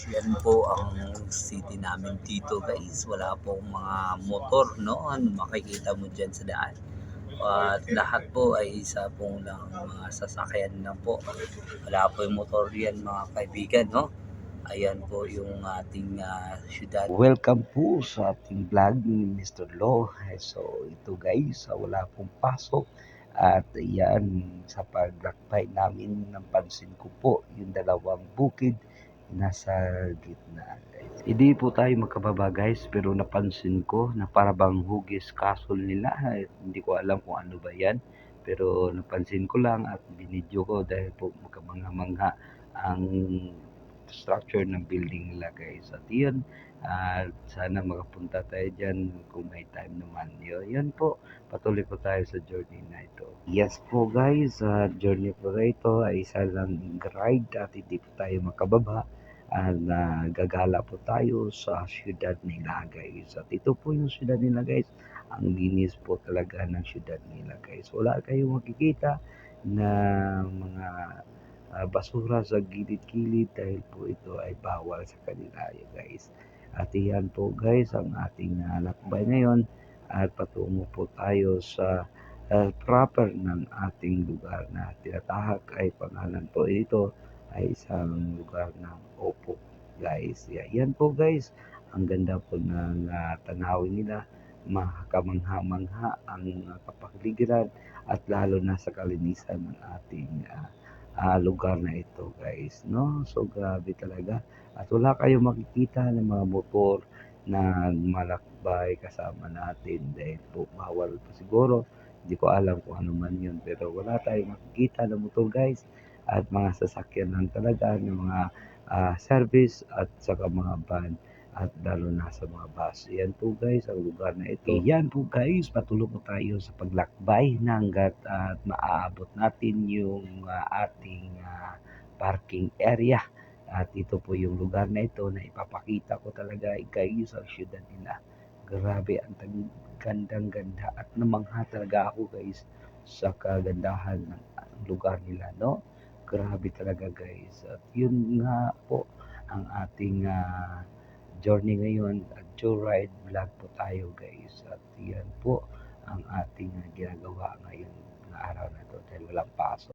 Yan po ang city namin dito guys. Wala pong mga motor noon makikita mo dyan sa daan. At lahat po ay isa pong lang mga sasakyan lang po. Wala po yung motor yan mga kaibigan, no? Ayan po yung ating syudad. Welcome po sa ating vlog ni Mr. Lo. So ito guys, wala pong pasok. At yan, sa paglakbay namin, napansin ko po yung dalawang bukid nasa gitna guys. Hindi po tayo magkababa guys, pero napansin ko na parabang hugis castle nila. Hindi ko alam kung ano ba yan. Pero napansin ko lang at binidyo ko dahil po magkamangha-mangha ang structure ng building nila guys. At yun, sana makapunta tayo dyan kung may time naman. Yun po, patuloy po tayo sa journey na ito. Yes po guys, journey po na ito ay isa lang ride at hindi po tayo makababa. At gagala po tayo sa syudad nila guys. At ito po yung syudad nila guys. Ang linis po talaga ng syudad nila guys. Wala kayong makikita na mga basura sa gilid-gilid dahil po ito ay bawal sa kanila guys. At iyan po guys ang ating lakbay ngayon at patungo po tayo sa proper ng ating lugar na tinatahak ay pangalan po ito ay isang lugar ng Opo guys. Yan po guys, ang ganda po ng tanawin nila, makakamangha-mangha ang kapaligiran at lalo na sa kalinisan ng ating lugar na ito guys, no? So grabe talaga at wala kayong makikita ng mga motor na malakbay kasama natin dahil po bawal po siguro, hindi ko alam kung ano man yun, pero wala tayong makikita ng motor guys at mga sasakyan lang talaga ng mga service at saka mga van at lalo na sa mga bus. Yan po guys ang lugar na ito. Yan po guys, patuloy po tayo sa paglakbay hanggat at maaabot natin yung ating parking area. At ito po yung lugar na ito na ipapakita ko talaga guys ang syudad nila. Grabe ang gandang-ganda at namangha talaga ako guys sa kagandahan ng lugar nila, no? Grabe talaga guys. At yun nga po ang ating journey ngayon at joyride vlog po tayo guys. At yan po ang ating ginagawa ngayon na araw na to dahil walang pasok.